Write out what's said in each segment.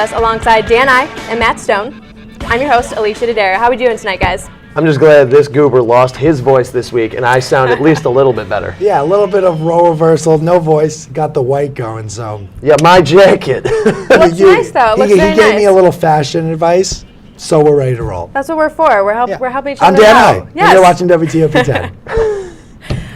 alongside Dan I and Matt Stone. I'm your host, Alicia Dodaro. How are we doing tonight, guys? I'm just glad this goober lost his voice this week, and I sound at least a little bit better. Yeah, a little bit of role reversal, no voice, got the white going, so. Yeah, my jacket. It looks nice, though. It looks very He gave nice. me a little fashion advice, so we're ready to roll. That's what we're for. We're helping each other I'm Dan I, out. and you're watching WTOP 10.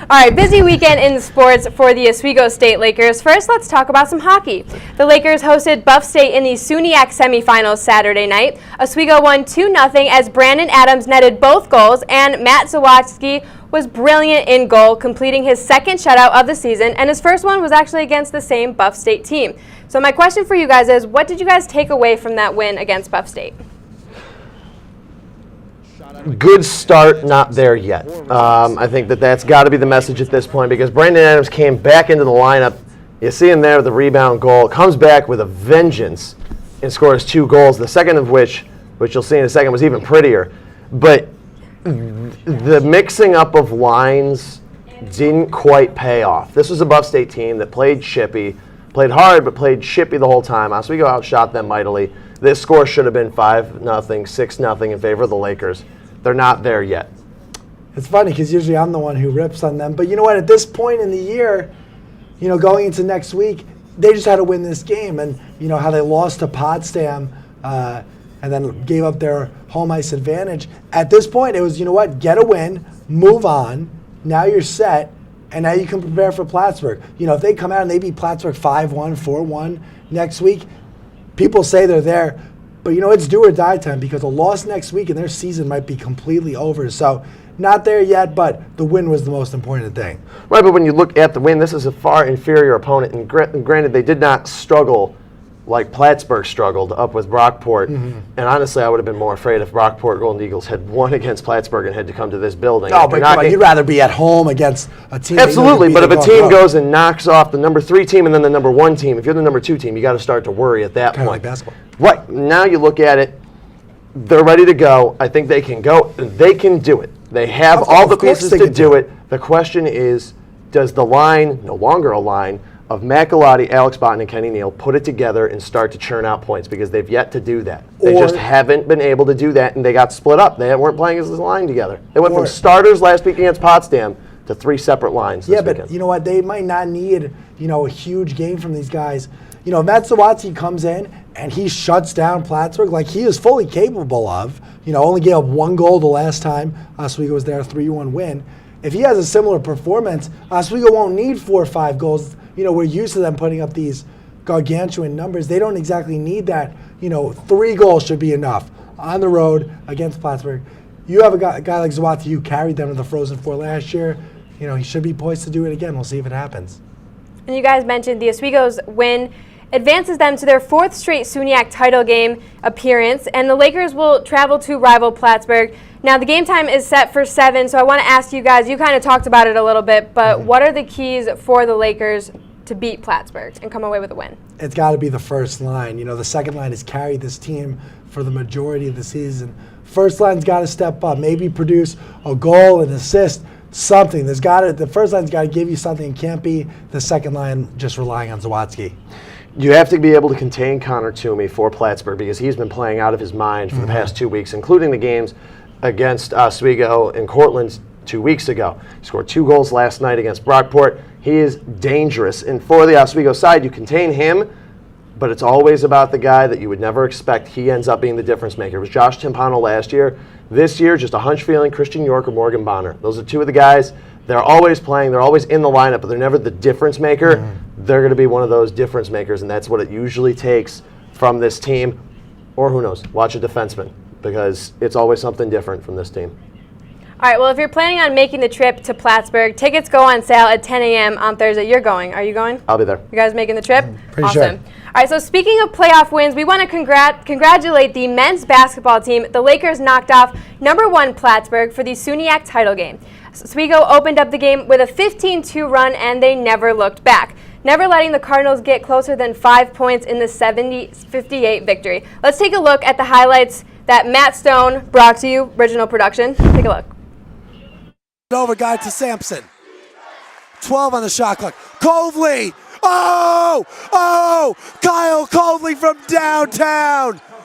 All right, busy weekend in sports for the Oswego State Lakers. First, let's talk about some hockey. The Lakers hosted Buff State in the SUNY semifinals Saturday night. Oswego won 2-0 as Brandon Adams netted both goals, and Matt Zawadzki was brilliant in goal, completing his second shutout of the season, and his first one was actually against the same Buff State team. So my question for you guys is, what did you guys take away from that win against Buff State? Good start, not there yet. I think that's got to be the message at this point, because Brandon Adams came back into the lineup. You see him there with the rebound goal, comes back with a vengeance and scores 2 goals, the second of which you'll see in a second, was even prettier. But the mixing up of lines didn't quite pay off. This was a Buff State team that played chippy, played hard, but played chippy the whole time. Oswego outshot them mightily. This score should have been 5-0, 6-0 in favor of the Lakers. They're not there yet. It's funny because usually I'm the one who rips on them. But you know what? At this point in the year, going into next week, they just had to win this game. And you know how they lost to Potsdam and then gave up their home ice advantage. At this point, it was, get a win, move on. Now you're set, and now you can prepare for Plattsburgh. If they come out and they beat Plattsburgh 5-1, 4-1 next week, people say they're there. But it's do or die time, because a loss next week and their season might be completely over. So not there yet, but the win was the most important thing. Right, but when you look at the win, this is a far inferior opponent. And granted, they did not struggle like Plattsburgh struggled up with Brockport. Mm-hmm. And honestly, I would have been more afraid if Brockport Golden Eagles had won against Plattsburgh and had to come to this building. Oh, but come on, you'd rather be at home against a team. Absolutely, but if a team goes and knocks off the number 3 team and then the number 1 team, if you're the number 2 team, you got to start to worry at that point. Kind of like basketball. Right, now you look at it, they're ready to go. I think they can go. They can do it. They have all the pieces to do it. The question is, does the line, no longer a line, of Maculati, Alex Botton, and Kenny Neal put it together and start to churn out points? Because they've yet to do that. They just haven't been able to do that, and they got split up. They weren't playing as a line together. They went from starters last week against Potsdam to 3 separate lines this weekend. But you know what? They might not need, a huge game from these guys. Matt Zawadzki comes in and he shuts down Plattsburgh like he is fully capable of. Only gave up 1 goal the last time Oswego was there, a 3-1 win. If he has a similar performance, Oswego won't need 4 or 5 goals. We're used to them putting up these gargantuan numbers. They don't exactly need that. 3 goals should be enough on the road against Plattsburgh. You have a guy like Zawadzki who carried them to the Frozen Four last year. He should be poised to do it again. We'll see if it happens. And you guys mentioned the Oswego's win advances them to their 4th straight SUNY title game appearance, and the Lakers will travel to rival Plattsburgh. Now, the game time is set for 7, so I want to ask you guys, you kind of talked about it a little bit, but what are the keys for the Lakers to beat Plattsburgh and come away with a win? It's got to be the first line. The second line has carried this team for the majority of the season. First line's got to step up, maybe produce a goal, an assist, something. The first line's got to give you something. It can't be the second line just relying on Zawadzki. You have to be able to contain Connor Toomey for Plattsburgh, because he's been playing out of his mind for the past 2 weeks, including the games against Oswego and Cortland 2 weeks ago. He scored 2 goals last night against Brockport. He is dangerous. And for the Oswego side, you contain him, but it's always about the guy that you would never expect. He ends up being the difference maker. It was Josh Timpano last year. This year, just a hunch feeling, Christian York or Morgan Bonner. Those are 2 of the guys. They're always playing. They're always in the lineup, but they're never the difference maker. They're going to be one of those difference makers, and that's what it usually takes from this team. Or who knows, watch a defenseman, because it's always something different from this team. All right, well, if you're planning on making the trip to Plattsburgh, tickets go on sale at 10 a.m. on Thursday. You're going. Are you going? I'll be there. You guys making the trip? Pretty sure. Awesome. All right, so speaking of playoff wins, we want to congratulate the men's basketball team. The Lakers knocked off number 1 Plattsburgh for the SUNY title game. Oswego opened up the game with a 15-2 run, and they never looked back, never letting the Cardinals get closer than 5 points in the 70-58 victory. Let's take a look at the highlights that Matt Stone brought to you, original production. Take a look. Over guy to Sampson. 12 on the shot clock. Cove lead. Oh! Oh! Kyle Coldley from downtown!